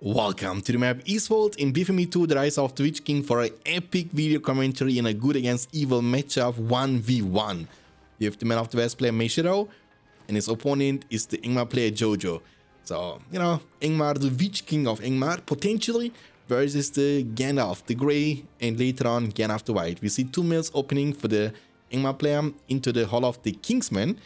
Welcome to the map Eastfold in BFME 2 The Rise of the Witch King for an epic video commentary in a good against evil matchup 1v1. You have the man of the West player Meishiro and his opponent is the Angmar player Jojo. So, Angmar, the Witch King of Angmar, potentially versus the Gandalf the Grey and later on Gandalf the White. We see two mills opening for the Angmar player into the Hall of the Kingsman.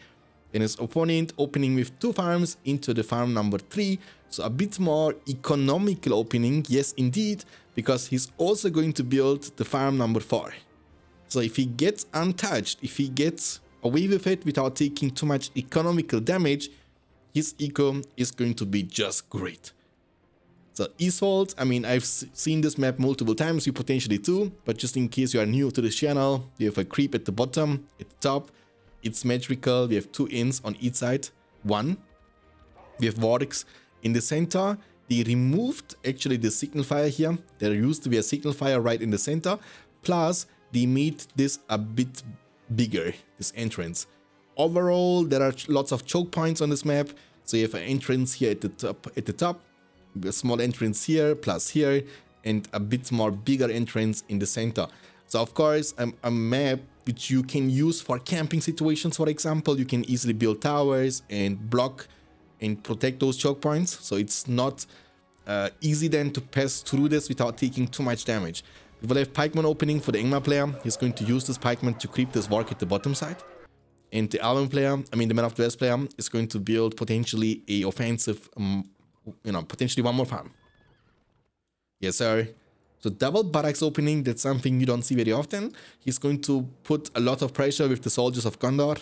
And his opponent opening with two farms into the farm number 3. So a bit more economical opening, yes indeed, because he's also going to build the farm number 4. So if he gets untouched, if he gets away with it without taking too much economical damage, his eco is going to be just great. So Eastfold, I've seen this map multiple times, you potentially too, but just in case you are new to this channel, you have a creep at the bottom, at the top. It's symmetrical, we have 2 inns on each side, 1. We have wargs in the center. They removed actually the signal fire here. There used to be a signal fire right in the center. Plus, they made this a bit bigger, this entrance. Overall, there are lots of choke points on this map. So you have an entrance here at the top, a small entrance here, plus here, and a bit more bigger entrance in the center. So of course, a map which you can use for camping situations, for example. You can easily build towers and block and protect those choke points. So it's not easy then to pass through this without taking too much damage. We will have pikeman opening for the Angmar player. He's going to use this pikeman to creep this warg at the bottom side. And the Alvin player, the man of the West player, is going to build potentially a offensive, potentially one more farm. Yes, sir. So double barracks opening, that's something you don't see very often. He's going to put a lot of pressure with the soldiers of Gondor.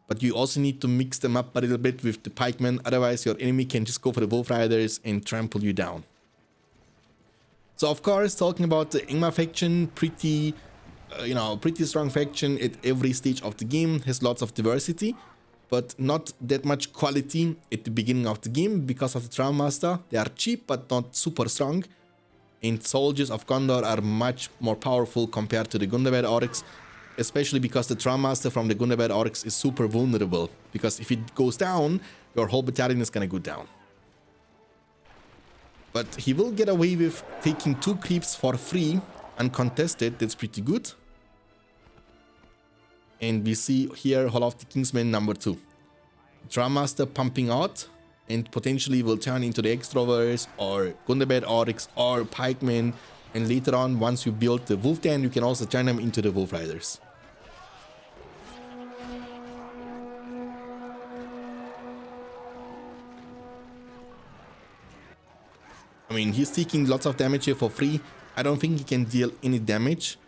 But you also need to mix them up a little bit with the pikemen. Otherwise your enemy can just go for the wolf riders and trample you down. So of course, talking about the Angmar faction, pretty strong faction at every stage of the game. Has lots of diversity, but not that much quality at the beginning of the game because of the Traum Master. They are cheap but not super strong. And soldiers of Gondor are much more powerful compared to the Gundabad Orcs, especially because the Traum Master from the Gundabad Orcs is super vulnerable, because if it goes down, your whole battalion is gonna go down. But he will get away with taking 2 creeps for free, uncontested. That's pretty good. And we see here Hall of the Kingsman number 2. Traum Master pumping out, and potentially will turn into the extroverts or Gundabad Orcs or pikemen, and later on, once you build the wolf den, you can also turn them into the wolf riders. He's taking lots of damage here for free. I don't think he can deal any damage.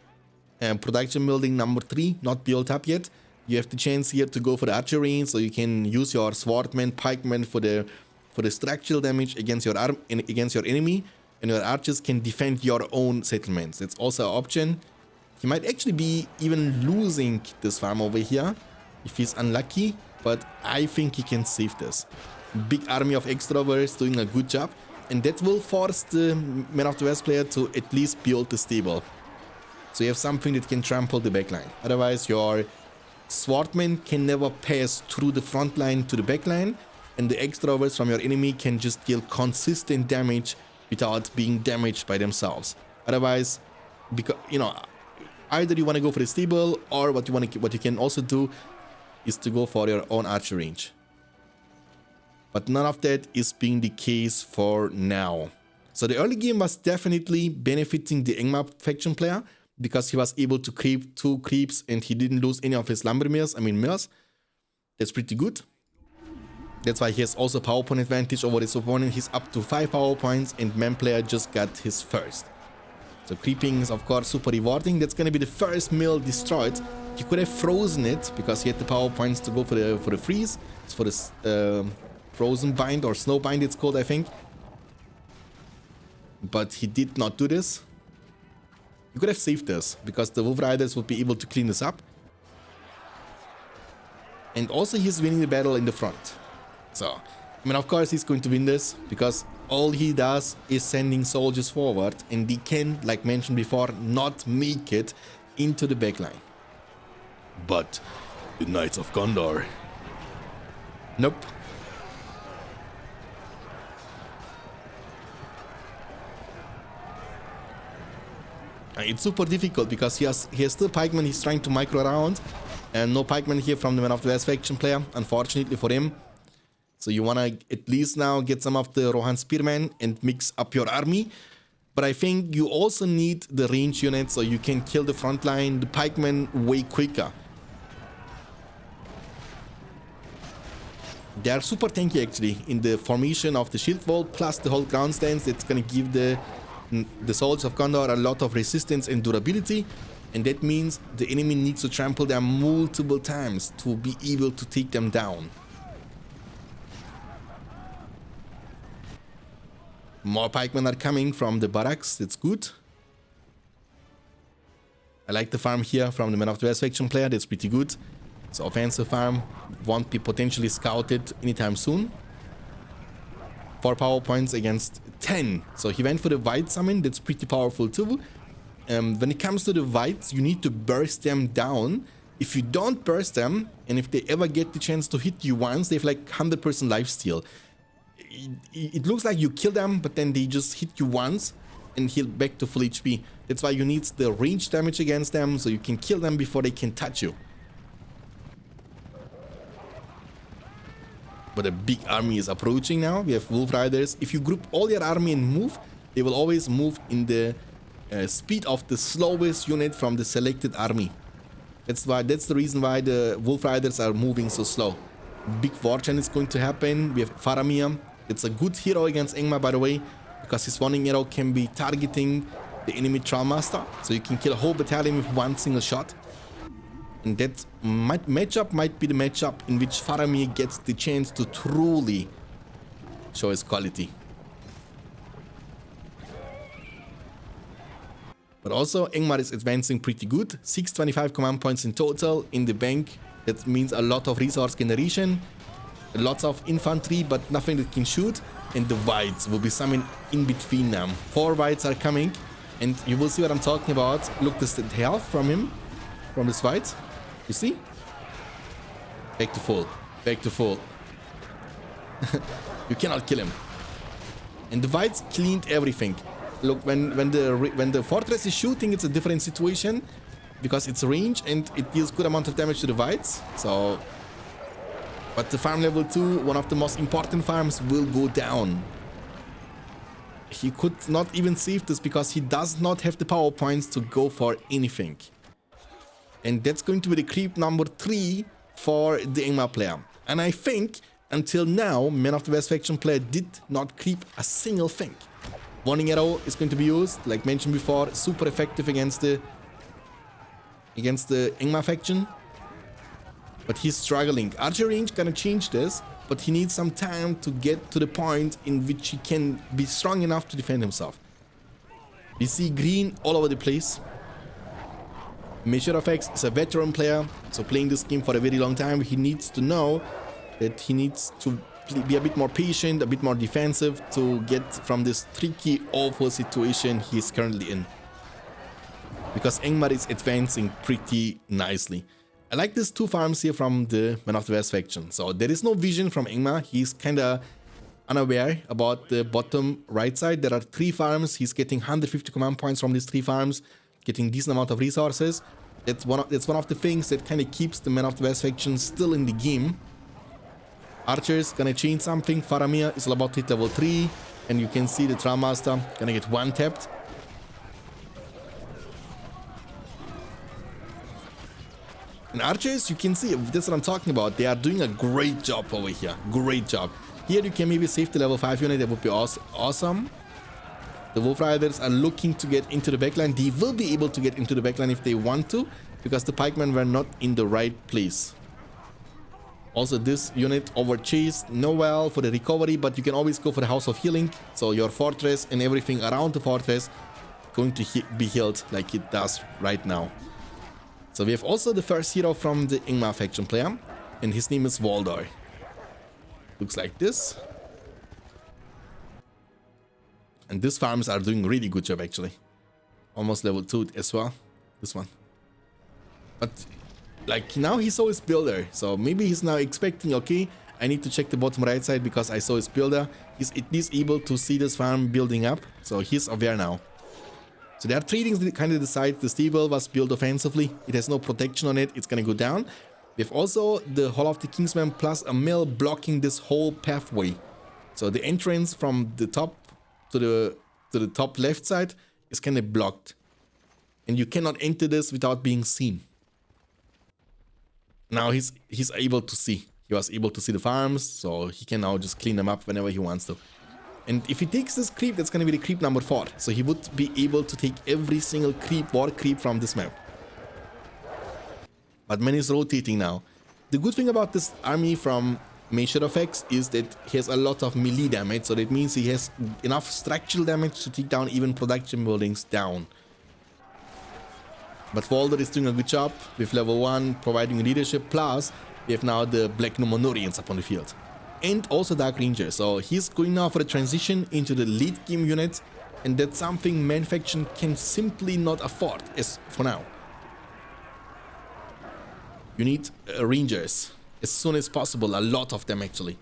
Production building number 3, not built up yet. You have the chance here to go for the archery, so you can use your swordmen, pikemen for the structural damage against your enemy, and your archers can defend your own settlements. That's also an option. He might actually be even losing this farm over here if he's unlucky, but I think he can save this. Big army of extroverts doing a good job, and that will force the Man of the West player to at least build the stable. So you have something that can trample the backline. Otherwise, your swordmen can never pass through the front line to the back line, and the extroverts from your enemy can just deal consistent damage without being damaged by themselves. Otherwise, because either you want to go for the stable, or what you can also do is to go for your own archer range. But none of that is being the case for now. So the early game was definitely benefiting the Angmar faction player, because he was able to creep 2 creeps and he didn't lose any of his lumber mills. Mills. That's pretty good. That's why he has also power point advantage over his opponent. He's up to 5 power points, and man player just got his first. So creeping is of course super rewarding. That's gonna be the first mill destroyed. He could have frozen it because he had the power points to go for the freeze. It's for the frozen bind or snow bind it's called, I think. But he did not do this. You could have saved this, because the wolf riders would be able to clean this up. And also he's winning the battle in the front. So, of course he's going to win this, because all he does is sending soldiers forward, and they can, like mentioned before, not make it into the backline. But the Knights of Gondor. Nope. It's super difficult because he has still pikemen he's trying to micro around, and no pikemen here from the Man of the West faction player, unfortunately for him. So you want to at least now get some of the Rohan Spearmen and mix up your army. But I think you also need the range units so you can kill the front line, the pikemen, way quicker. They are super tanky actually in the formation of the shield wall plus the whole ground stance. It's going to give the soldiers of Gondor a lot of resistance and durability. And that means the enemy needs to trample them multiple times to be able to take them down. More pikemen are coming from the barracks. That's good. I like the farm here from the Man of the West faction player. That's pretty good. So offensive farm won't be potentially scouted anytime soon. 4 power points against 10. So he went for the Wight summon. That's pretty powerful too. When it comes to the Wights, you need to burst them down. If you don't burst them, and if they ever get the chance to hit you once, they have like 100% lifesteal. It looks like you kill them, but then they just hit you once and heal back to full HP. That's why you need the range damage against them, so you can kill them before they can touch you. But a big army is approaching now. We have Wolf Riders. If you group all your army and move, they will always move in the speed of the slowest unit from the selected army. That's the reason why the Wolf Riders are moving so slow. Big war chant is going to happen. We have Faramir. It's a good hero against Angmar, by the way, because his warning arrow can be targeting the enemy Trollmaster, so you can kill a whole battalion with one single shot. And that matchup might be the matchup in which Faramir gets the chance to truly show his quality. But also, Angmar is advancing pretty good. 625 command points in total in the bank. That means a lot of resource generation. Lots of infantry, but nothing that can shoot. And the Wights will be summoned in between them. 4 Wights are coming. And you will see what I'm talking about. Look, this the health from him. From this Wight. You see? Back to full. Back to full. You cannot kill him. And the Wights cleaned everything. Look, when the fortress is shooting, it's a different situation. Because it's range and it deals good amount of damage to the Wights. So... But the farm level 2, one of the most important farms, will go down. He could not even save this because he does not have the power points to go for anything. And that's going to be the creep number 3 for the Angmar player. And I think, until now, Man of the West faction player did not creep a single thing. Warning arrow is going to be used, like mentioned before, super effective against the Angmar faction. But he's struggling. Archer range gonna change this, but he needs some time to get to the point in which he can be strong enough to defend himself. We see green all over the place. ROTWK is a veteran player, so playing this game for a very long time, he needs to know that he needs to be a bit more patient, a bit more defensive to get from this tricky, awful situation he's currently in. Because Angmar is advancing pretty nicely. I like these 2 farms here from the Man of the West faction. So there is no vision from Angmar. He's kinda unaware about the bottom right side. There are 3 farms. He's getting 150 command points from these 3 farms, getting decent amount of resources. That's one of the things that kind of keeps the Man of the West faction still in the game. Archers gonna change something. Faramir is about to hit level 3, and you can see the Trollmaster gonna get 1 tapped. And archers, you can see, that's what I'm talking about. They are doing a great job over here. Great job. Here you can maybe save the level 5 unit. That would be awesome. The Wolf Riders are looking to get into the backline. They will be able to get into the backline if they want to, because the pikemen were not in the right place. Also, this unit overchased Noel for the recovery, but you can always go for the House of Healing. So your fortress and everything around the fortress going to be healed like it does right now. So we have also the first hero from the Angmar faction player, and his name is Waldor. Looks like this. And these farms are doing really good job actually. Almost level 2 as well. This one. But like now he saw his builder, so maybe he's now expecting, okay, I need to check the bottom right side because I saw his builder. He's at least able to see this farm building up, so he's aware now. So they are trading kind of the side. The stable was built offensively. It has no protection on it. It's going to go down. We have also the Hall of the Kingsman plus a mill blocking this whole pathway. So the entrance from the top to the top left side is kind of blocked. And you cannot enter this without being seen. Now he's able to see. He was able to see the farms, so he can now just clean them up whenever he wants to. And if he takes this creep, that's going to be the creep number 4. So he would be able to take every single creep, war creep from this map. But man is rotating now. The good thing about this army from ROTWK is that he has a lot of melee damage. So that means he has enough structural damage to take down even production buildings down. But Walder is doing a good job with level 1, providing leadership. Plus, we have now the Black Numenorians up on the field. And also Dark Ranger. So he's going now for the transition into the late game unit. And that's something Man Faction can simply not afford as for now. You need Rangers as soon as possible. A lot of them actually.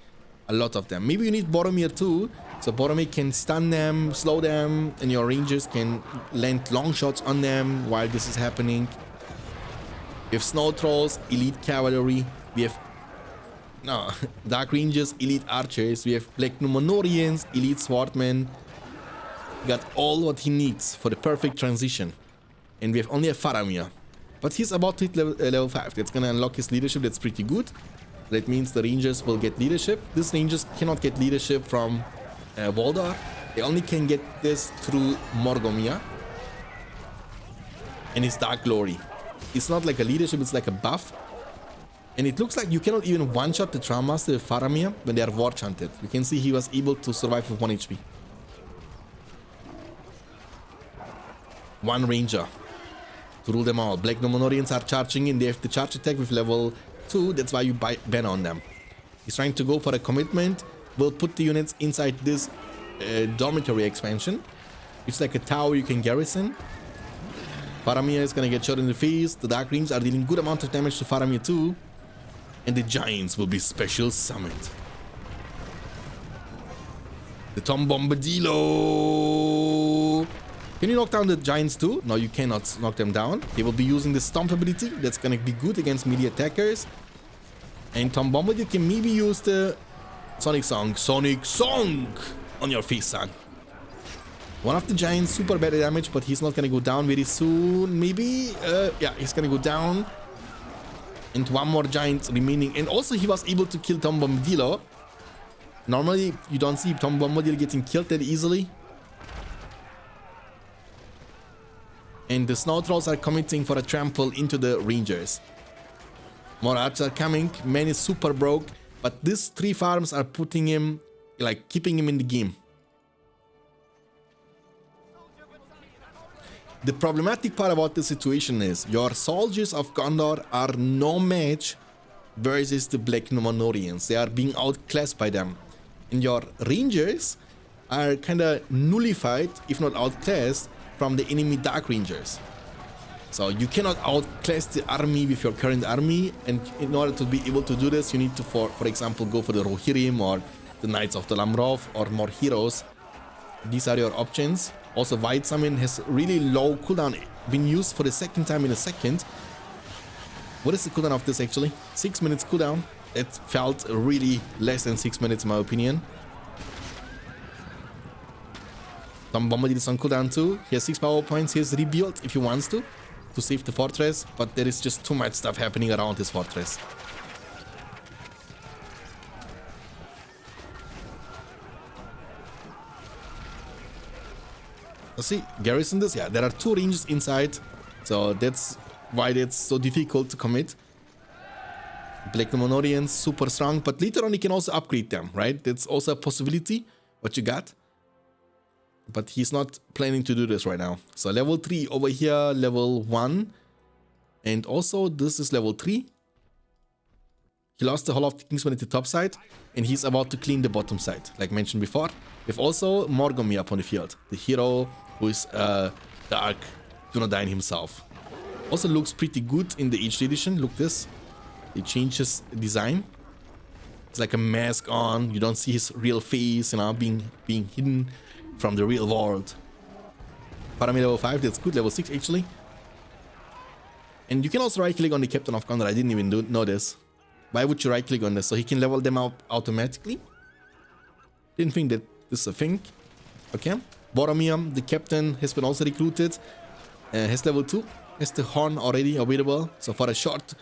A lot of them. Maybe you need Boromir too. So Boromir can stun them, slow them. And your Rangers can land long shots on them while this is happening. We have Snow Trolls, Elite Cavalry. We have Dark Rangers, Elite Archers. We have Black Numenorians, Elite Swordmen. Got all what he needs for the perfect transition. And we have only a Faramir. But he's about to hit level 5. That's gonna unlock his leadership. That's pretty good. That means the Rangers will get leadership. These Rangers cannot get leadership from Waldar. They only can get this through Morgomir. And his Dark Glory. It's not like a leadership, it's like a buff. And it looks like you cannot even one-shot the Traum Master with Faramir when they are war chanted. You can see he was able to survive with 1 HP. 1 Ranger to rule them all. Black Numenorians are charging in. They have the charge attack with level 2. That's why you ban on them. He's trying to go for a commitment. We'll put the units inside this dormitory expansion. It's like a tower you can garrison. Faramir is gonna get shot in the face. The Dark Rings are dealing good amount of damage to Faramir too. And the Giants will be special summoned. The Tom Bombadillo. Can you knock down the Giants too? No, you cannot knock them down. They will be using the Stomp ability. That's gonna be good against melee attackers. And Tom Bombadil can maybe use the Sonic Song. Sonic Song on your face, son. One of the Giants, super bad damage, but he's not gonna go down very soon. Maybe, yeah, he's gonna go down. And 1 more Giant remaining. And also he was able to kill Tom Bombadillo. Normally, you don't see Tom Bombadil getting killed that easily. And the Snow Trolls are committing for a trample into the Rangers. More archers are coming. Man is super broke. But these 3 farms are putting him, like, keeping him in the game. The problematic part about the situation is your soldiers of Gondor are no match versus the Black Numenorians. They are being outclassed by them. And your Rangers are kind of nullified, if not outclassed, from the enemy Dark Rangers. So you cannot outclass the army with your current army. And in order to be able to do this, you need to, for example, go for the Rohirrim or the Knights of the Lamroth or more heroes. These are your options. Also, Wight Summon has really low cooldown, been used for the 2nd time in a second. What is the cooldown of this actually? 6 minutes cooldown. It felt really less than 6 minutes in my opinion. Tom Bombadil is on cooldown too. He has 6 power points. He has rebuilt if he wants to save the fortress, but there is just too much stuff happening around his fortress. See, garrison this. Yeah, there are 2 ranges inside, so that's why it's so difficult to commit. Black Numenorians super strong, but later on you can also upgrade them, right? That's also a possibility what you got, but he's not planning to do this right now. So level 3 over here, level 1, and also this is level 3. He lost the Hall of the Kingsman at the top side, and he's about to clean the bottom side, like mentioned before. We have also Morgomir up on the field, the hero who is Dark Dunedain himself. Also looks pretty good in the HD edition. Look this. It changes design. It's like a mask on. You don't see his real face, you know, being hidden from the real world. Parami level 5, that's good. Level 6 actually. And you can also right click on the Captain of Condor. I didn't even know this. Why would you right click on this? So he can level them out automatically. Didn't think that this is a thing. Okay. Boromir, the captain, has been also recruited. Has level 2. Has the horn already available. So for a short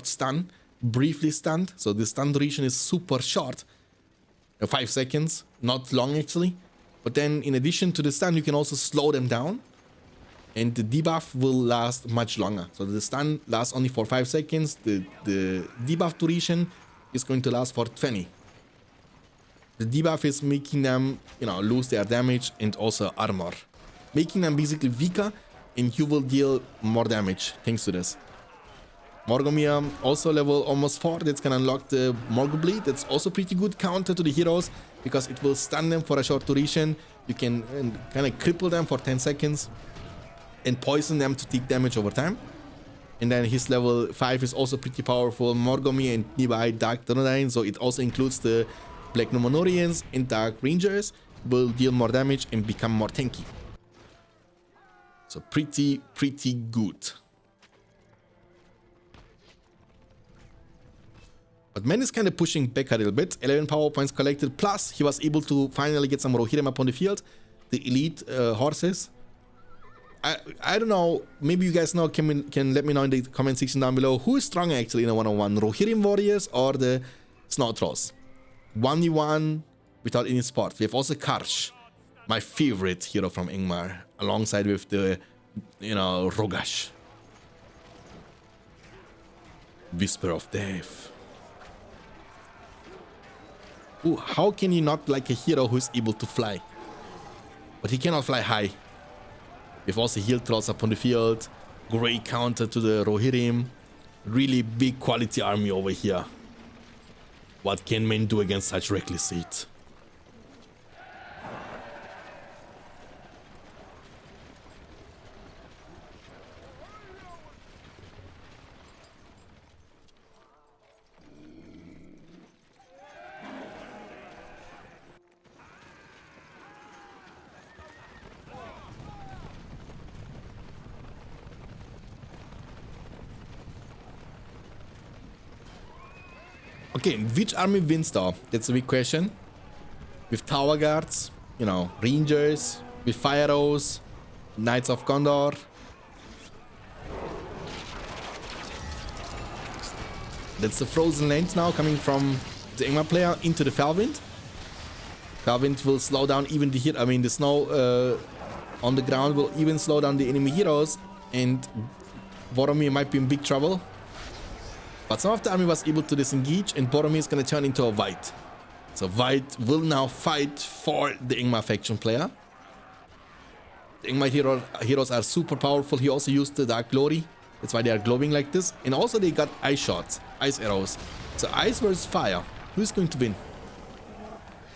stun, briefly stunned. So the stun duration is super short. 5 seconds, not long actually. But then in addition to the stun, you can also slow them down. And the debuff will last much longer. So the stun lasts only for 5 seconds. The debuff duration is going to last for 20. The debuff is making them, lose their damage and also armor. Making them basically weaker, and you will deal more damage thanks to this. Morgomir, also level almost 4. That's gonna unlock the Morgul Bleed. That's also pretty good counter to the heroes because it will stun them for a short duration. You can kind of cripple them for 10 seconds and poison them to take damage over time. And then his level 5 is also pretty powerful. Morgomir and nearby Dark Donodine, so it also includes the Black Numenorians and Dark Rangers, will deal more damage and become more tanky. So pretty good. But Man is kind of pushing back a little bit. 11 power points collected, plus he was able to finally get some Rohirrim up on the field. The elite horses. I don't know, maybe you guys know, can let me know in the comment section down below, who is stronger actually in a one-on-one, Rohirrim warriors or the Snow Trolls? 1v1 without any support. We have also Karsh, my favorite hero from Angmar, alongside with the, Rogash. Whisper of Death. Ooh, how can you not like a hero who is able to fly? But he cannot fly high. We've also healed trolls up on the field. Great counter to the Rohirrim. Really big quality army over here. What can men do against such reckless hate? Okay, which army wins though? That's a big question. With Tower Guards, Rangers, with Fire Arrows, Knights of Gondor. That's the Frozen Land now coming from the Angmar player into the Felwind. Felwind will slow down even the the snow on the ground will even slow down the enemy heroes, and Boromir might be in big trouble. But some of the army was able to disengage, and Boromir is going to turn into a Wight. So Wight will now fight for the Angmar faction player. The Angmar heroes are super powerful. He also used the Dark Glory. That's why they are glowing like this. And also they got ice shots, ice arrows. So ice versus fire. Who's going to win?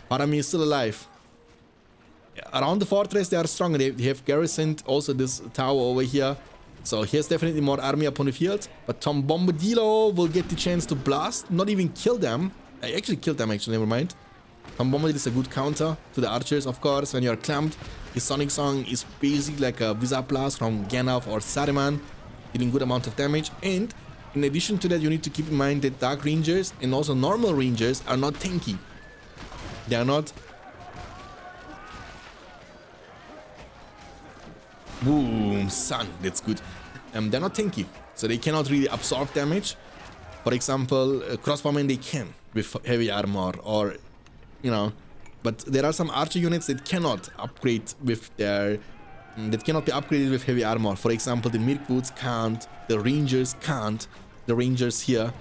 Boromir is still alive. Around the fortress they are stronger. They have garrisoned also this tower over here. So here's definitely more army up on the field. But Tom Bombadillo will get the chance to blast. Not even kill them. I actually killed them, never mind. Tom Bombadil is a good counter to the archers, of course. When you're clamped, his Sonic Song is basically like a Wizard Blast from Gandalf or Saruman, dealing good amount of damage. And in addition to that, you need to keep in mind that Dark Rangers and also normal Rangers are not tanky. They are not... Boom, sun, that's good. They're not tanky, so they cannot really absorb damage. For example, crossbowmen they can with heavy armor, or but there are some archer units that cannot upgrade with their that cannot be upgraded with heavy armor. For example, the Mirkwoods can't, the Rangers can't, the Rangers here.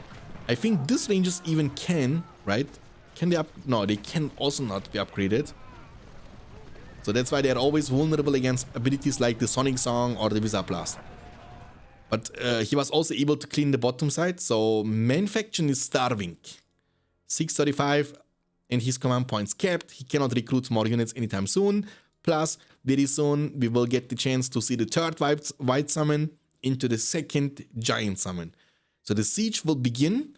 I think these Rangers even can, right? Can they no, they can also not be upgraded. So that's why they're always vulnerable against abilities like the Sonic Song or the Wizard Blast. But he was also able to clean the bottom side, so main faction is starving. 635 and his command points capped. He cannot recruit more units anytime soon. Plus, very soon we will get the chance to see the third Wight summon into the second giant summon. So the siege will begin.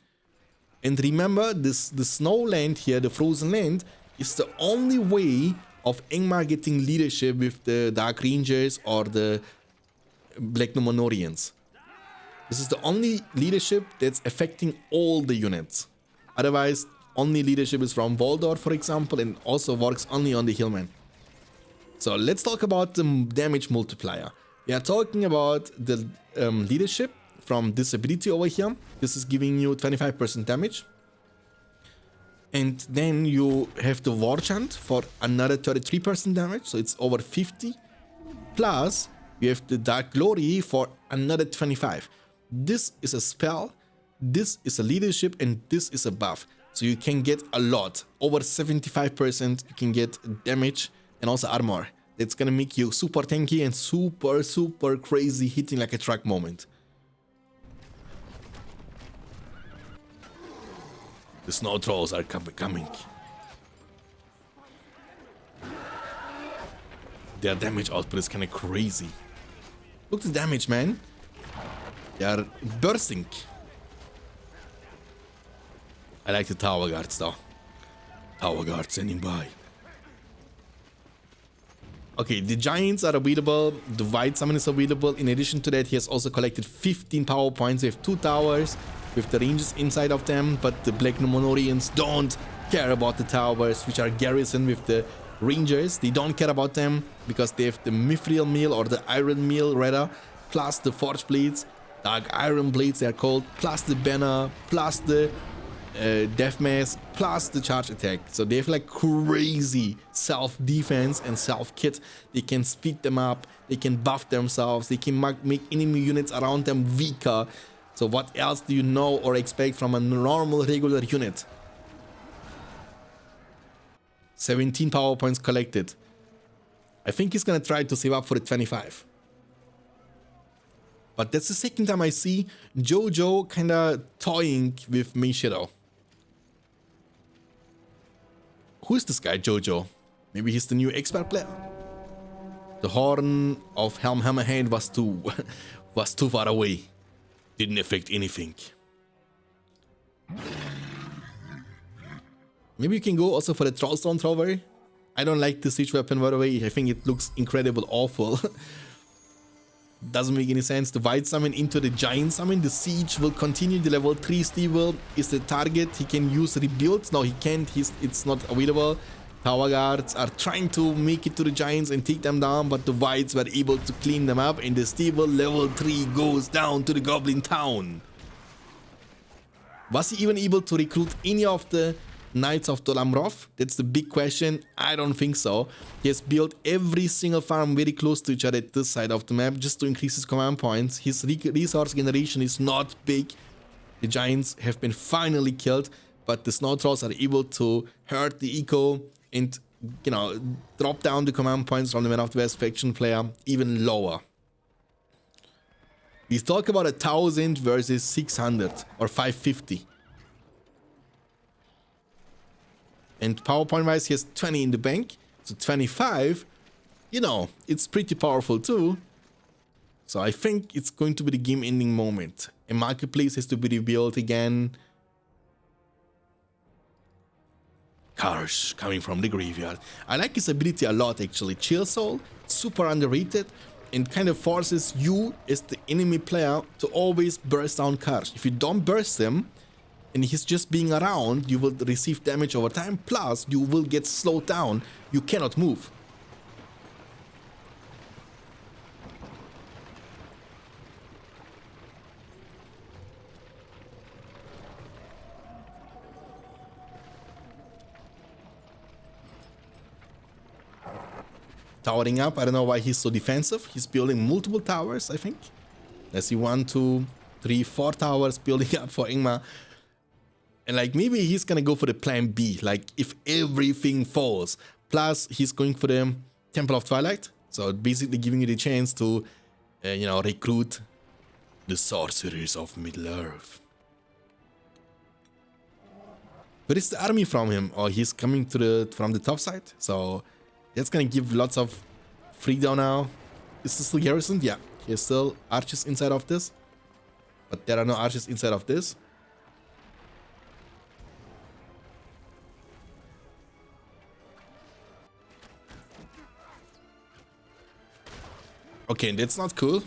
And remember, the snow land here, the frozen land, is the only way of Angmar getting leadership with the Dark Rangers or the Black Numenorians. This is the only leadership that's affecting all the units. Otherwise, only leadership is from Voldor, for example, and also works only on the Hillman. So let's talk about the damage multiplier. We are talking about the leadership from this ability over here. This is giving you 25% damage. And then you have the War Chant for another 33% damage, so it's over 50. Plus, you have the Dark Glory for another 25. This is a spell, this is a leadership, and this is a buff. So you can get a lot. Over 75% you can get damage and also armor. It's gonna make you super tanky and super crazy, hitting like a truck moment. The snow trolls are coming. Their damage output is kinda crazy. Look at the damage, man. They are bursting. I like the tower guards though. Tower guards standing by. Okay, the giants are available. The Wight summon is available. In addition to that, he has also collected 15 power points. We have 2 towers with the ranges inside of them, but the Black Numenorians don't care about the towers, which are garrisoned with the rangers. They don't care about them because they have the Mithril Meal, or the Iron Meal rather, plus the Forge Blades, Dark Iron Blades they are called, plus the Banner, plus the Death Mask, plus the Charge Attack. So they have like crazy self-defense and self-kit. They can speed them up, they can buff themselves, they can make enemy units around them weaker. So what else do you know or expect from a normal regular unit? 17 power points collected. I think he's gonna try to save up for the 25. But that's the second time I see Jojo kinda toying with Meishiro. Who is this guy, Jojo? Maybe he's the new expert player. The horn of Helm Hammerhand was too far away. Didn't affect anything. Maybe you can go also for the Trollstone Thrower. I don't like the siege weapon, by the way. I think it looks incredible awful. Doesn't make any sense. The Wight summon into the giant summon. The siege will continue. The level 3 Steve is the target. He can use rebuild. No, he can't. It's not available. Tower guards are trying to make it to the giants and take them down, but the Wights were able to clean them up, and the Steve level 3 goes down to the Goblin Town. Was he even able to recruit any of the Knights of Dolamroth? That's the big question. I don't think so. He has built every single farm very close to each other at this side of the map just to increase his command points. His resource generation is not big. The giants have been finally killed, but the snow trolls are able to hurt the eco and, you know, drop down the command points from the Man of the West faction player even lower. We talk about 1000 versus 600 or 550. And PowerPoint wise, he has 20 in the bank. So 25, you know, it's pretty powerful too. So I think it's going to be the game ending moment. A marketplace has to be rebuilt again. Karsh coming from the graveyard. I like his ability a lot actually. Chill Soul, super underrated, and kind of forces you as the enemy player to always burst down Karsh. If you don't burst him, and he's just being around, you will receive damage over time, plus you will get slowed down. You cannot move. Towering up, I don't know why he's so defensive. He's building multiple towers, I think. I see 1, 2, 3, 4 towers building up for Angmar. And like maybe he's gonna go for the plan B, like if everything falls. Plus he's going for the Temple of Twilight, so basically giving you the chance to, you know, recruit the sorcerers of Middle-earth. Where is the army from him? Oh, he's coming to from the top side, so that's gonna give lots of freedom now. Is this still garrisoned? Yeah, there's still archers inside of this, but there are no archers inside of this. Okay, that's not cool.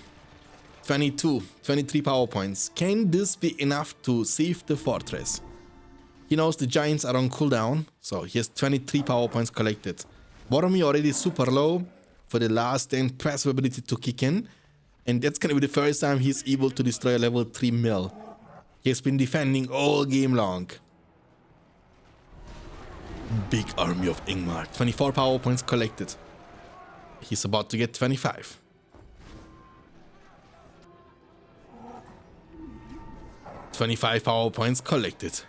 23 power points. Can this be enough to save the fortress? He knows the giants are on cooldown, so he has 23 power points collected. Boromir already super low for the last stand passive ability to kick in, and that's gonna be the first time he's able to destroy a level 3 mill. He has been defending all game long. Big army of Angmar. 24 power points collected. He's about to get 25. $25 power points collected.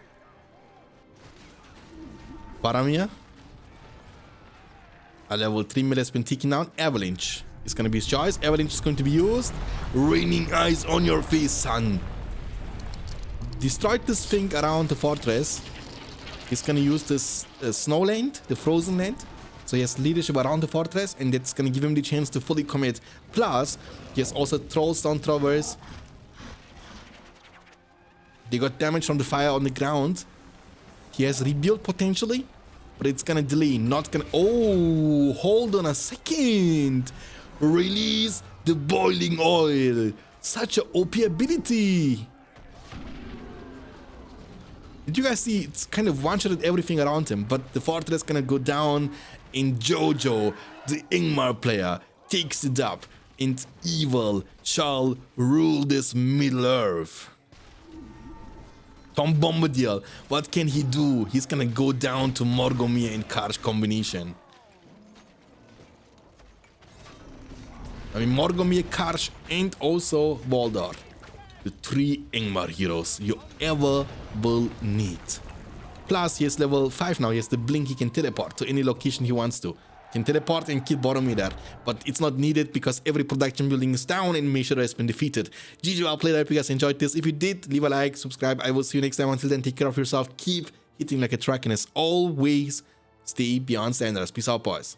Boromir. A level 3 mill has been taken down. Avalanche is going to be his choice. Avalanche is going to be used. Raining eyes on your face, son. Destroyed this thing around the fortress. He's going to use this snow land, the frozen land. So he has leadership around the fortress, and that's going to give him the chance to fully commit. Plus, he has also trolls down throwers. They got damage from the fire on the ground. He has rebuild potentially, but it's gonna delay, not gonna... Oh, hold on a second. Release the boiling oil. Such a OP ability. Did you guys see? It's kind of one-shotted everything around him, but the fortress gonna go down, and Jojo, the Angmar player, takes it up, and evil shall rule this Middle-earth. Tom Bombadil, what can he do? He's gonna go down to Morgomir and Karsh combination. I mean, Morgomir, Karsh, and also Baldar. The 3 Angmar heroes you ever will need. Plus, he is level 5 now. He has the blink. He can teleport to any location he wants to. He can teleport and kill Boromir there. But it's not needed because every production building is down and Meishiro has been defeated. GG, well played. I hope you guys enjoyed this. If you did, leave a like, subscribe. I will see you next time. Until then, take care of yourself. Keep hitting like a truck. And as always, stay beyond standards. Peace out, boys.